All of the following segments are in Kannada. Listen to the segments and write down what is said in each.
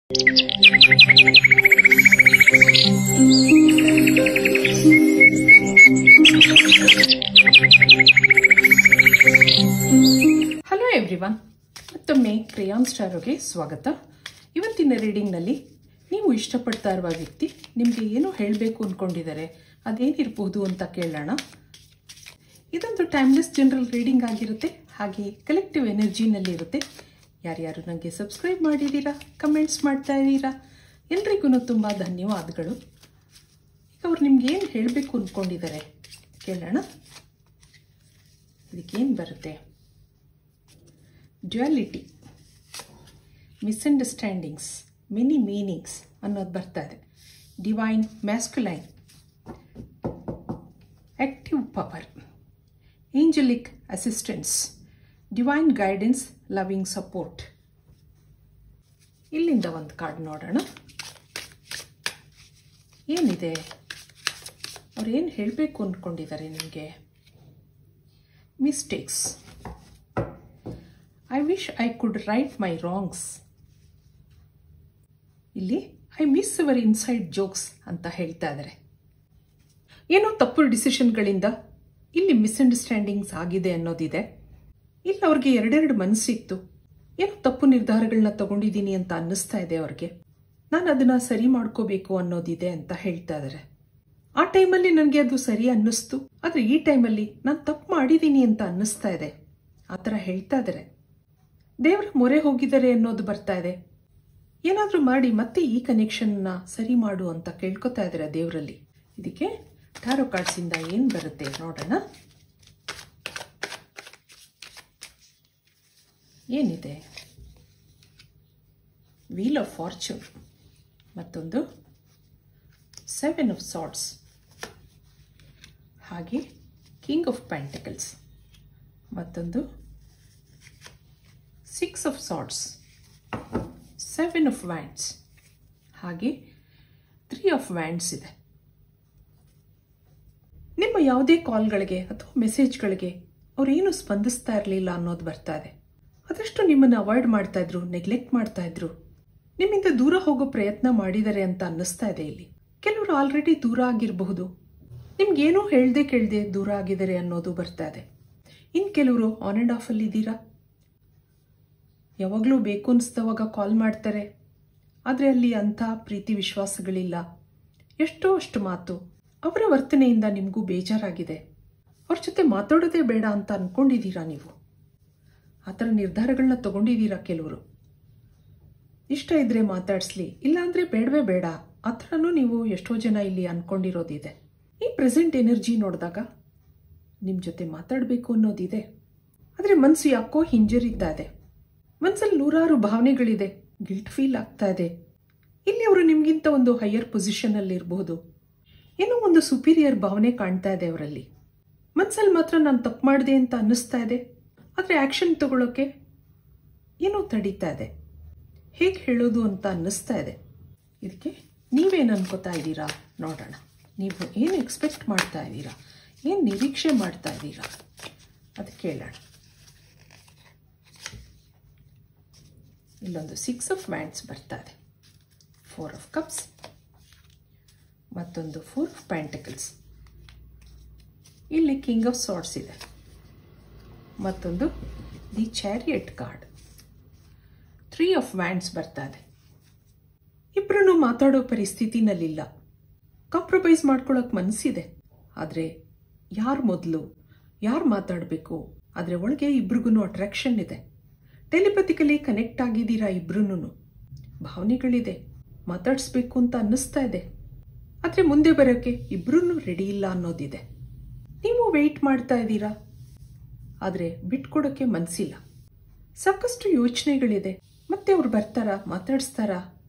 ಹಲೋ ಎವ್ರಿವನ್, ಮತ್ತೊಮ್ಮೆ ಕ್ರೇಯಾನ್ ಸ್ಟಾರ್ಗೆ ಸ್ವಾಗತ. ಇವತ್ತಿನ ರೀಡಿಂಗ್ನಲ್ಲಿ ನೀವು ಇಷ್ಟಪಡ್ತಾ ಇರುವ ವ್ಯಕ್ತಿ ನಿಮಗೆ ಏನೋ ಹೇಳಬೇಕು ಅಂದ್ಕೊಂಡಿದ್ದಾರೆ, ಅದೇನಿರಬಹುದು ಅಂತ ಕೇಳೋಣ. ಇದೊಂದು ಟೈಮ್ಲೆಸ್ ಜನರಲ್ ರೀಡಿಂಗ್ ಆಗಿರುತ್ತೆ, ಹಾಗೆ ಕಲೆಕ್ಟಿವ್ ಎನರ್ಜಿನಲ್ಲಿ ಇರುತ್ತೆ. ಯಾರ್ಯಾರು ನನಗೆ ಸಬ್ಸ್ಕ್ರೈಬ್ ಮಾಡಿದ್ದೀರಾ, ಕಮೆಂಟ್ಸ್ ಮಾಡ್ತಾ ಇದ್ದೀರಾ, ಎಲ್ರಿಗೂ ತುಂಬ ಧನ್ಯವಾದಗಳು. ಈಗ ಅವ್ರು ನಿಮ್ಗೆ ಏನು ಹೇಳಬೇಕು ಅಂದ್ಕೊಂಡಿದ್ದಾರೆ ಕೇಳೋಣ. ಇದಕ್ಕೇನು ಬರುತ್ತೆ? ಡ್ಯುಯಾಲಿಟಿ, ಮಿಸ್ಅಂಡರ್ಸ್ಟ್ಯಾಂಡಿಂಗ್ಸ್, ಮೆನಿ ಮೀನಿಂಗ್ಸ್ ಅನ್ನೋದು ಬರ್ತಾ ಇದೆ. Divine masculine, active power, Angelique assistance, divine guidance, loving support. ಇಲ್ಲಿಂದ ಒಂದು ಕಾರ್ಡ್ ನೋಡೋಣ. ಏನಿದೆ? ಅವ್ರು ಏನು ಹೇಳಬೇಕು ಅಂದ್ಕೊಂಡಿದ್ದಾರೆ ನಿಮಗೆ? Mistakes, I wish I could write my wrongs. ಇಲ್ಲಿ I miss our inside jokes ಅಂತ ಹೇಳ್ತಾ ಇದ್ದಾರೆ. ಏನೋ ತಪ್ಪು ಡಿಸಿಷನ್ಗಳಿಂದ ಇಲ್ಲಿ ಮಿಸ್ಅಂಡರ್ಸ್ಟ್ಯಾಂಡಿಂಗ್ಸ್ ಆಗಿದೆ ಅನ್ನೋದಿದೆ. ಇಲ್ಲಿ ಅವ್ರಿಗೆ ಎರಡೆರಡು ಮನಸ್ಸಿತ್ತು, ಏನೋ ತಪ್ಪು ನಿರ್ಧಾರಗಳನ್ನ ತಗೊಂಡಿದ್ದೀನಿ ಅಂತ ಅನ್ನಿಸ್ತಾ ಇದೆ ಅವ್ರಿಗೆ. ನಾನು ಅದನ್ನ ಸರಿ ಮಾಡ್ಕೋಬೇಕು ಅನ್ನೋದಿದೆ ಅಂತ ಹೇಳ್ತಾ ಇದ್ದಾರೆ. ಆ ಟೈಮಲ್ಲಿ ನನಗೆ ಅದು ಸರಿ ಅನ್ನಿಸ್ತು, ಆದರೆ ಈ ಟೈಮಲ್ಲಿ ನಾನು ತಪ್ಪು ಮಾಡಿದ್ದೀನಿ ಅಂತ ಅನ್ನಿಸ್ತಾ ಇದೆ. ಆ ಥರ ಹೇಳ್ತಾ ಇದ್ದಾರೆ. ದೇವರ ಮೊರೆ ಹೋಗಿದ್ದಾರೆ ಅನ್ನೋದು ಬರ್ತಾ ಇದೆ. ಏನಾದರೂ ಮಾಡಿ ಮತ್ತೆ ಈ ಕನೆಕ್ಷನ್ನ ಸರಿ ಮಾಡು ಅಂತ ಕೇಳ್ಕೊತಾ ಇದ್ದಾರೆ ದೇವರಲ್ಲಿ. ಇದಕ್ಕೆ ಟ್ಯಾರೋ ಕಾರ್ಡ್ಸಿಂದ ಏನು ಬರುತ್ತೆ ನೋಡೋಣ. ಏನಿದೆ? ವೀಲ್ ಆಫ್ ಫಾರ್ಚೂನ್, ಮತ್ತೊಂದು 7 ಆಫ್ ಸಾರ್ಡ್ಸ್, ಹಾಗೆ ಕಿಂಗ್ ಆಫ್ ಪೆಂಟಿಕಲ್ಸ್, ಮತ್ತೊಂದು 6 ಆಫ್ ಸಾರ್ಡ್ಸ್, 7 ಆಫ್ ವ್ಯಾಂಡ್ಸ್, ಹಾಗೆ 3 ಆಫ್ ವ್ಯಾಂಡ್ಸ್ ಇದೆ. ನಿಮ್ಮ ಯಾವುದೇ ಕಾಲ್ಗಳಿಗೆ ಅಥವಾ ಮೆಸೇಜ್ಗಳಿಗೆ ಅವರೇನು ಸ್ಪಂದಿಸ್ತಾ ಇರಲಿಲ್ಲ ಅನ್ನೋದು ಬರ್ತಾ ಇದೆ. ಅದಷ್ಟು ನಿಮ್ಮನ್ನು ಅವಾಯ್ಡ್ ಮಾಡ್ತಾ ಇದ್ರು, ನೆಗ್ಲೆಕ್ಟ್ ಮಾಡ್ತಾ ಇದ್ರು, ನಿಮ್ಮಿಂದ ದೂರ ಹೋಗೋ ಪ್ರಯತ್ನ ಮಾಡಿದ್ದಾರೆ ಅಂತ ಅನ್ನಿಸ್ತಾ ಇದೆ. ಇಲ್ಲಿ ಕೆಲವರು ಆಲ್ರೆಡಿ ದೂರ ಆಗಿರಬಹುದು, ನಿಮ್ಗೇನೋ ಹೇಳ್ದೆ ಕೇಳ್ದೆ ದೂರ ಆಗಿದ್ದಾರೆ ಅನ್ನೋದು ಬರ್ತಾ ಇದೆ. ಇನ್ನು ಕೆಲವರು ಆನ್ ಆ್ಯಂಡ್ ಆಫ್ ಅಲ್ಲಿ ಇದ್ದೀರಾ. ಯಾವಾಗಲೂ ಬೇಕು ಅನಿಸ್ದವಾಗ ಕಾಲ್ ಮಾಡ್ತಾರೆ, ಆದರೆ ಅಲ್ಲಿ ಅಂಥ ಪ್ರೀತಿ ವಿಶ್ವಾಸಗಳಿಲ್ಲ. ಎಷ್ಟೋ ಅಷ್ಟು ಮಾತು. ಅವರ ವರ್ತನೆಯಿಂದ ನಿಮಗೂ ಬೇಜಾರಾಗಿದೆ. ಅವ್ರ ಜೊತೆ ಮಾತಾಡೋದೇ ಬೇಡ ಅಂತ ಅಂದ್ಕೊಂಡಿದ್ದೀರಾ ನೀವು. ಆ ಥರ ನಿರ್ಧಾರಗಳನ್ನ ತಗೊಂಡಿದ್ದೀರಾ ಕೆಲವರು. ಇಷ್ಟ ಇದ್ರೆ ಮಾತಾಡಿಸ್ಲಿ, ಇಲ್ಲಾಂದರೆ ಬೇಡವೇ ಬೇಡ, ಆ ಥರನೂ ನೀವು ಎಷ್ಟೋ ಜನ ಇಲ್ಲಿ ಅಂದ್ಕೊಂಡಿರೋದಿದೆ. ಈ ಪ್ರೆಸೆಂಟ್ ಎನರ್ಜಿ ನೋಡಿದಾಗ ನಿಮ್ಮ ಜೊತೆ ಮಾತಾಡಬೇಕು ಅನ್ನೋದಿದೆ, ಆದರೆ ಮನಸ್ಸು ಯಾಕೋ ಹಿಂಜರಿತಾ ಇದೆ. ಮನಸ್ಸಲ್ಲಿ ನೂರಾರು ಭಾವನೆಗಳಿದೆ, ಗಿಲ್ಟ್ ಫೀಲ್ ಆಗ್ತಾ ಇದೆ. ಇಲ್ಲಿ ಅವರು ನಿಮಗಿಂತ ಒಂದು ಹೈಯರ್ ಪೊಸಿಷನಲ್ಲಿ ಇರಬಹುದು, ಏನೋ ಒಂದು ಸುಪೀರಿಯರ್ ಭಾವನೆ ಕಾಣ್ತಾ ಇದೆ ಅವರಲ್ಲಿ. ಮನಸ್ಸಲ್ಲಿ ಮಾತ್ರ ನಾನು ತಪ್ಪು ಮಾಡಿದೆ ಅಂತ ಅನ್ನಿಸ್ತಾ ಇದೆ, ಆದರೆ ಆ್ಯಕ್ಷನ್ ತಗೊಳ್ಳೋಕೆ ಏನೋ ತಡೀತಾ ಇದೆ. ಹೇಗೆ ಹೇಳೋದು ಅಂತ ಅನ್ನಿಸ್ತಾ ಇದೆ. ಇದಕ್ಕೆ ನೀವೇನು ಅನ್ಕೋತಾ ಇದ್ದೀರಾ ನೋಡೋಣ. ನೀವು ಏನು ಎಕ್ಸ್ಪೆಕ್ಟ್ ಮಾಡ್ತಾ ಇದ್ದೀರಾ, ಏನು ನಿರೀಕ್ಷೆ ಮಾಡ್ತಾ ಇದ್ದೀರಾ ಅದು ಕೇಳೋಣ. ಇಲ್ಲೊಂದು 6 ಆಫ್ ವ್ಯಾಂಡ್ಸ್ ಬರ್ತಾ ಇದೆ, 4 ಆಫ್ ಕಪ್ಸ್, ಮತ್ತೊಂದು 4 ಆಫ್ ಪೆಂಟಿಕಲ್ಸ್. ಇಲ್ಲಿ ಕಿಂಗ್ ಆಫ್ ಸಾರ್ಡ್ಸ್ ಇದೆ, ಮತ್ತೊಂದು the chariot card, 3 of wands ಬರ್ತಾ ಇದೆ. ಇಬ್ಬರೂ ಮಾತಾಡೋ ಪರಿಸ್ಥಿತಿನಲ್ಲಿಲ್ಲ. ಕಾಂಪ್ರಮೈಸ್ ಮಾಡ್ಕೊಳ್ಳೋಕೆ ಮನಸ್ಸಿದೆ, ಆದರೆ ಯಾರು ಮೊದಲು, ಯಾರು ಮಾತಾಡಬೇಕು, ಆದರೆ ಒಳಗೆ ಇಬ್ರಿಗೂ ಅಟ್ರಾಕ್ಷನ್ ಇದೆ. ಟೆಲಿಪತಿಕಲಿ ಕನೆಕ್ಟ್ ಆಗಿದ್ದೀರಾ ಇಬ್ರೂ. ಭಾವನೆಗಳಿದೆ, ಮಾತಾಡಿಸ್ಬೇಕು ಅಂತ ಅನ್ನಿಸ್ತಾ ಇದೆ, ಆದರೆ ಮುಂದೆ ಬರೋಕ್ಕೆ ಇಬ್ರೂ ರೆಡಿ ಇಲ್ಲ ಅನ್ನೋದಿದೆ. ನೀವು ವೆಯ್ಟ್ ಮಾಡ್ತಾ ಇದ್ದೀರಾ, ಆದರೆ ಬಿಟ್ಕೊಡೋಕ್ಕೆ ಮನಸ್ಸಿಲ್ಲ. ಸಾಕಷ್ಟು ಯೋಚನೆಗಳಿದೆ. ಮತ್ತೆ ಅವ್ರು ಬರ್ತಾರಾ, ಮಾತಾಡಿಸ್ತಾರಾ,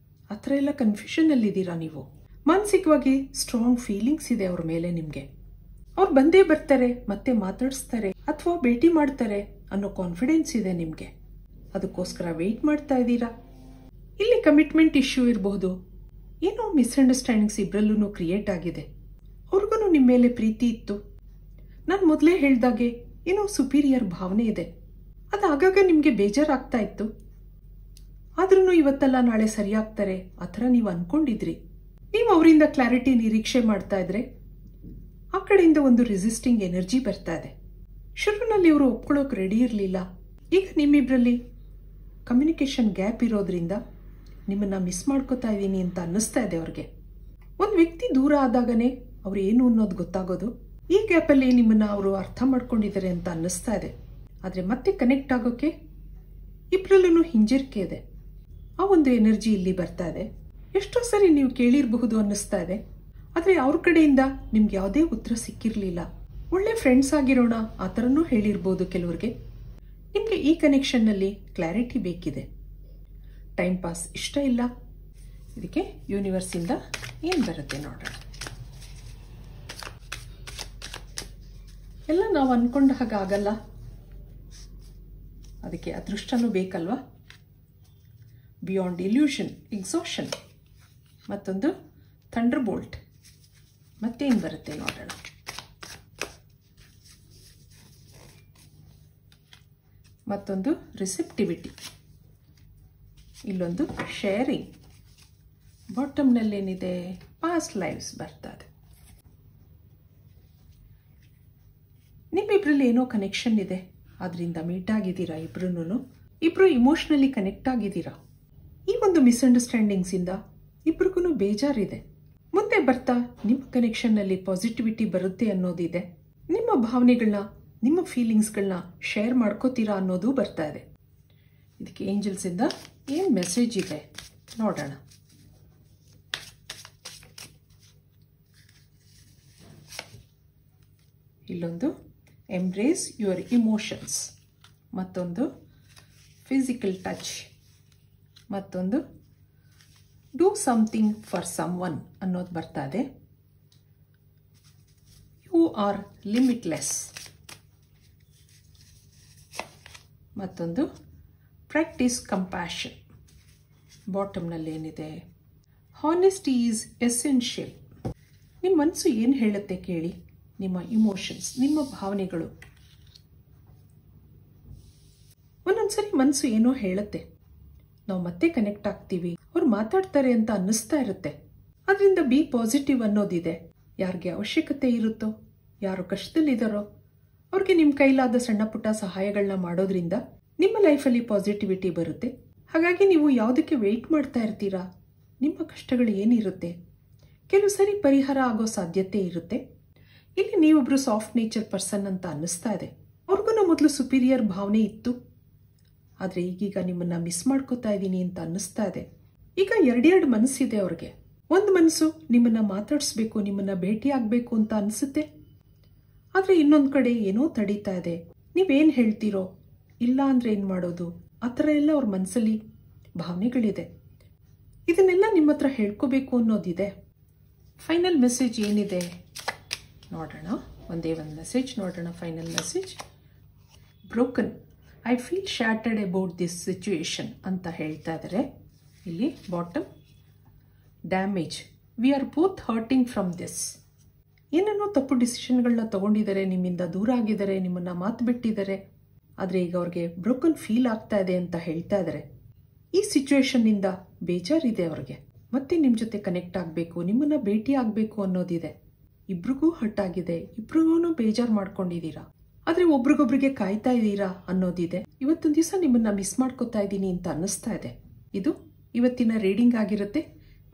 ಆ ಥರ ಎಲ್ಲ ಕನ್ಫ್ಯೂಷನಲ್ಲಿದ್ದೀರಾ ನೀವು. ಮಾನಸಿಕವಾಗಿ ಸ್ಟ್ರಾಂಗ್ ಫೀಲಿಂಗ್ಸ್ ಇದೆ ಅವ್ರ ಮೇಲೆ ನಿಮಗೆ. ಅವ್ರು ಬಂದೇ ಬರ್ತಾರೆ, ಮತ್ತೆ ಮಾತಾಡಿಸ್ತಾರೆ ಅಥವಾ ಭೇಟಿ ಮಾಡ್ತಾರೆ ಅನ್ನೋ ಕಾನ್ಫಿಡೆನ್ಸ್ ಇದೆ ನಿಮಗೆ. ಅದಕ್ಕೋಸ್ಕರ ವೆಯ್ಟ್ ಮಾಡ್ತಾ ಇದ್ದೀರಾ. ಇಲ್ಲಿ ಕಮಿಟ್ಮೆಂಟ್ ಇಶ್ಯೂ ಇರಬಹುದು, ಏನೋ ಮಿಸ್ಅಂಡರ್ಸ್ಟ್ಯಾಂಡಿಂಗ್ಸ್ ಇಬ್ಬರಲ್ಲೂ ಕ್ರಿಯೇಟ್ ಆಗಿದೆ. ಅವ್ರಿಗೂ ನಿಮ್ಮ ಮೇಲೆ ಪ್ರೀತಿ ಇತ್ತು. ನಾನು ಮೊದಲೇ ಹೇಳ್ದಾಗೆ ಏನೋ ಸುಪೀರಿಯರ್ ಭಾವನೆ ಇದೆ. ಅದು ಆಗಾಗ ನಿಮಗೆ ಬೇಜಾರಾಗ್ತಾ ಇತ್ತು. ಆದ್ರೂ ಇವತ್ತಲ್ಲ ನಾಳೆ ಸರಿಯಾಗ್ತಾರೆ ಆ ಥರ ನೀವು ಅನ್ಕೊಂಡಿದ್ರಿ. ನೀವು ಅವರಿಂದ ಕ್ಲಾರಿಟಿ ನಿರೀಕ್ಷೆ ಮಾಡ್ತಾ ಇದ್ರೆ ಆ ಕಡೆಯಿಂದ ಒಂದು ರೆಸಿಸ್ಟಿಂಗ್ ಎನರ್ಜಿ ಬರ್ತಾ ಇದೆ. ಶುರುವಿನಲ್ಲಿ ಇವರು ಒಪ್ಕೊಳ್ಳೋಕೆ ರೆಡಿ ಇರಲಿಲ್ಲ. ಈಗ ನಿಮ್ಮಿಬ್ಬರಲ್ಲಿ ಕಮ್ಯುನಿಕೇಶನ್ ಗ್ಯಾಪ್ ಇರೋದ್ರಿಂದ ನಿಮ್ಮನ್ನ ಮಿಸ್ ಮಾಡ್ಕೋತಾ ಇದ್ದೀನಿ ಅಂತ ಅನ್ನಿಸ್ತಾ ಇದೆ ಅವ್ರಿಗೆ. ಒಂದು ವ್ಯಕ್ತಿ ದೂರ ಆದಾಗನೇ ಅವ್ರು ಏನು ಅನ್ನೋದು ಗೊತ್ತಾಗೋದು. ಈ ಗ್ಯಾಪಲ್ಲಿ ನಿಮ್ಮನ್ನ ಅವರು ಅರ್ಥ ಮಾಡ್ಕೊಂಡಿದ್ದಾರೆ ಅಂತ ಅನ್ನಿಸ್ತಾ ಇದೆ. ಆದರೆ ಮತ್ತೆ ಕನೆಕ್ಟ್ ಆಗೋಕೆ ಇಬ್ಬರಲ್ಲೂ ಹಿಂಜರಿಕೆ ಇದೆ. ಆ ಒಂದು ಎನರ್ಜಿ ಇಲ್ಲಿ ಬರ್ತಾ ಇದೆ. ಎಷ್ಟೋ ಸರಿ ನೀವು ಕೇಳಿರಬಹುದು ಅನ್ನಿಸ್ತಾ ಇದೆ, ಆದರೆ ಅವ್ರ ಕಡೆಯಿಂದ ನಿಮ್ಗೆ ಯಾವುದೇ ಉತ್ತರ ಸಿಕ್ಕಿರಲಿಲ್ಲ. ಒಳ್ಳೆ ಫ್ರೆಂಡ್ಸ್ ಆಗಿರೋಣ ಆ ಥರನೂ ಹೇಳಿರ್ಬೋದು ಕೆಲವ್ರಿಗೆ. ನಿಮಗೆ ಈ ಕನೆಕ್ಷನ್ನಲ್ಲಿ ಕ್ಲಾರಿಟಿ ಬೇಕಿದೆ. ಟೈಮ್ ಪಾಸ್ ಇಷ್ಟ ಇಲ್ಲ. ಇದಕ್ಕೆ ಯೂನಿವರ್ಸಿಂದ ಏನು ಬರುತ್ತೆ ನೋಡೋಣ. ಎಲ್ಲ ನಾವು ಅನ್ಕೊಂಡ ಹಾಗಾಗಲ್ಲ, ಅದಕ್ಕೆ ಅದೃಷ್ಟನೂ ಬೇಕಲ್ವಾ. ಬಿಯಾಂಡ್ ಇಲ್ಯೂಷನ್, ಎಕ್ಸಾಷನ್, ಮತ್ತೊಂದು ಥಂಡರ್ ಬೋಲ್ಟ್. ಮತ್ತೇನು ಬರುತ್ತೆ ನೋಡೋಣ. ಮತ್ತೊಂದು ರಿಸೆಪ್ಟಿವಿಟಿ, ಇಲ್ಲೊಂದು ಶೇರಿಂಗ್. ಬಾಟಮ್ನಲ್ಲೇನಿದೆ, ಪಾಸ್ಟ್ ಲೈಫ್ಸ್ ಬರ್ತಾ ಇದೆ. ನಿಮ್ಮಿಬ್ರಲ್ಲಿ ಏನೋ ಕನೆಕ್ಷನ್ ಇದೆ, ಅದರಿಂದ ಮೀಟ್ ಆಗಿದ್ದೀರಾ ಇಬ್ರು. ಇಬ್ರು ಇಮೋಷನಲಿ ಕನೆಕ್ಟ್ ಆಗಿದ್ದೀರಾ. ಈ ಒಂದು ಮಿಸ್ಅಂಡರ್ಸ್ಟ್ಯಾಂಡಿಂಗ್ಸ್ ಇಂದ ಇಬ್ರಿಗೂ ಬೇಜಾರಿದೆ. ಮುಂದೆ ಬರ್ತಾ ನಿಮ್ಮ ಕನೆಕ್ಷನ್ನಲ್ಲಿ ಪಾಸಿಟಿವಿಟಿ ಬರುತ್ತೆ ಅನ್ನೋದಿದೆ. ನಿಮ್ಮ ಭಾವನೆಗಳನ್ನ, ನಿಮ್ಮ ಫೀಲಿಂಗ್ಸ್ಗಳನ್ನ ಶೇರ್ ಮಾಡ್ಕೋತೀರಾ ಅನ್ನೋದು ಬರ್ತಾ ಇದೆ. ಇದಕ್ಕೆ ಏಂಜಲ್ಸಿಂದ ಏನು ಮೆಸೇಜ್ ಇದೆ ನೋಡೋಣ. ಇಲ್ಲೊಂದು ಎಂಬ್ರೇಸ್ ಯುವರ್ ಇಮೋಷನ್ಸ್, ಮತ್ತೊಂದು ಫಿಸಿಕಲ್ ಟಚ್, ಮತ್ತೊಂದು do something for someone ಅನ್ನೋದು ಬರ್ತಾ ಇದೆ. ಯು ಆರ್ ಲಿಮಿಟ್ಲೆಸ್, ಮತ್ತೊಂದು ಪ್ರಾಕ್ಟೀಸ್ ಕಂಪ್ಯಾಷನ್. ಬಾಟಮ್ನಲ್ಲಿ ಏನಿದೆ, ಹಾನೆಸ್ಟಿ ಈಸ್ ಎಸೆನ್ಷಿಯಲ್. ನಿಮ್ಮ ಮನಸ್ಸು ಏನು ಹೇಳುತ್ತೆ ಕೇಳಿ. ನಿಮ್ಮ ಇಮೋಷನ್ಸ್, ನಿಮ್ಮ ಭಾವನೆಗಳು. ಒಂದೊಂದ್ಸರಿ ಮನಸ್ಸು ಏನೋ ಹೇಳುತ್ತೆ, ನಾವು ಮತ್ತೆ ಕನೆಕ್ಟ್ ಆಗ್ತೀವಿ, ಅವ್ರು ಮಾತಾಡ್ತಾರೆ ಅಂತ ಅನ್ನಿಸ್ತಾ ಇರುತ್ತೆ. ಅದರಿಂದ ಬಿ ಪಾಸಿಟಿವ್ ಅನ್ನೋದಿದೆ. ಯಾರಿಗೆ ಅವಶ್ಯಕತೆ ಇರುತ್ತೋ, ಯಾರು ಕಷ್ಟದಲ್ಲಿದ್ದಾರೋ ಅವ್ರಿಗೆ ನಿಮ್ಮ ಕೈಲಾದ ಸಣ್ಣ ಪುಟ್ಟ ಸಹಾಯಗಳನ್ನ ಮಾಡೋದ್ರಿಂದ ನಿಮ್ಮ ಲೈಫಲ್ಲಿ ಪಾಸಿಟಿವಿಟಿ ಬರುತ್ತೆ. ಹಾಗಾಗಿ ನೀವು ಯಾವುದಕ್ಕೆ ವೆಯ್ಟ್ ಮಾಡ್ತಾ ಇರ್ತೀರಾ. ನಿಮ್ಮ ಕಷ್ಟಗಳು ಏನಿರುತ್ತೆ ಕೆಲವು ಸರಿ ಪರಿಹಾರ ಆಗೋ ಸಾಧ್ಯತೆ ಇರುತ್ತೆ. ಇಲ್ಲಿ ನೀವೊಬ್ರು ಸಾಫ್ಟ್ ನೇಚರ್ ಪರ್ಸನ್ ಅಂತ ಅನ್ನಿಸ್ತಾ ಇದೆ. ಅವ್ರಿಗೂ ಮೊದಲು ಸುಪೀರಿಯರ್ ಭಾವನೆ ಇತ್ತು, ಆದರೆ ಈಗೀಗ ನಿಮ್ಮನ್ನ ಮಿಸ್ ಮಾಡ್ಕೋತಾ ಇದ್ದೀನಿ ಅಂತ ಅನ್ನಿಸ್ತಾ ಇದೆ. ಈಗ ಎರಡೆರಡು ಮನಸ್ಸಿದೆ ಅವ್ರಿಗೆ. ಒಂದು ಮನಸ್ಸು ನಿಮ್ಮನ್ನ ಮಾತಾಡಿಸ್ಬೇಕು, ನಿಮ್ಮನ್ನ ಭೇಟಿ ಆಗ್ಬೇಕು ಅಂತ ಅನಿಸುತ್ತೆ. ಆದರೆ ಇನ್ನೊಂದು ಕಡೆ ಏನೋ ತಡೀತಾ ಇದೆ. ನೀವೇನು ಹೇಳ್ತೀರೋ, ಇಲ್ಲ ಅಂದ್ರೆ ಏನು ಮಾಡೋದು, ಆ ಥರ ಎಲ್ಲ ಅವ್ರ ಮನಸ್ಸಲ್ಲಿ ಭಾವನೆಗಳಿದೆ. ಇದನ್ನೆಲ್ಲ ನಿಮ್ಮ ಹತ್ರ ಹೇಳ್ಕೋಬೇಕು ಅನ್ನೋದಿದೆ. ಫೈನಲ್ ಮೆಸೇಜ್ ಏನಿದೆ ನೋಡೋಣ. ಒಂದೇ ಒಂದು ಮೆಸೇಜ್ ನೋಡೋಣ. Final message, broken, I feel shattered about this situation ಅಂತ ಹೇಳ್ತಾ ಇದ್ದಾರೆ. ಇಲ್ಲಿ bottom, damage, we are both hurting from this. ಏನೇನೋ ತಪ್ಪು ಡಿಸಿಷನ್ಗಳನ್ನ ತಗೊಂಡಿದ್ದಾರೆ, ನಿಮ್ಮಿಂದ ದೂರ ಆಗಿದ್ದಾರೆ, ನಿಮ್ಮನ್ನ ಮಾತು ಬಿಟ್ಟಿದ್ದಾರೆ. ಆದರೆ ಈಗ ಅವ್ರಿಗೆ ಬ್ರೋಕನ್ ಫೀಲ್ ಆಗ್ತಾ ಇದೆ ಅಂತ ಹೇಳ್ತಾ ಇದ್ದಾರೆ. ಈ ಸಿಚುವೇಶನ್ನಿಂದ ಬೇಜಾರಿದೆ ಅವ್ರಿಗೆ. ಮತ್ತೆ ನಿಮ್ಮ ಜೊತೆ ಕನೆಕ್ಟ್ ಆಗಬೇಕು, ನಿಮ್ಮನ್ನ ಭೇಟಿ ಆಗಬೇಕು ಅನ್ನೋದಿದೆ. ಇಬ್ರಿಗೂ ಹರ್ಟ್ ಆಗಿದೆ, ಇಬ್ರಿಗೂ ಬೇಜಾರು ಮಾಡ್ಕೊಂಡಿದ್ದೀರಾ. ಆದರೆ ಒಬ್ರಿಗೊಬ್ರಿಗೆ ಕಾಯ್ತಾ ಇದ್ದೀರಾ ಅನ್ನೋದಿದೆ. ಇವತ್ತೊಂದು ದಿವಸ ನಿಮ್ಮನ್ನ ಮಿಸ್ ಮಾಡ್ಕೋತಾ ಇದ್ದೀನಿ ಅಂತ ಅನ್ನಿಸ್ತಾ ಇದೆ. ಇದು ಇವತ್ತಿನ ರೀಡಿಂಗ್ ಆಗಿರುತ್ತೆ.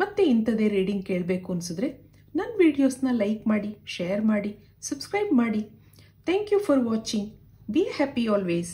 ಮತ್ತೆ ಇಂಥದೇ ರೀಡಿಂಗ್ ಕೇಳಬೇಕು ಅನ್ಸಿದ್ರೆ ನನ್ನ ವಿಡಿಯೋಸ್ನ ಲೈಕ್ ಮಾಡಿ, ಶೇರ್ ಮಾಡಿ, ಸಬ್ಸ್ಕ್ರೈಬ್ ಮಾಡಿ. Thank you for watching. Be happy always.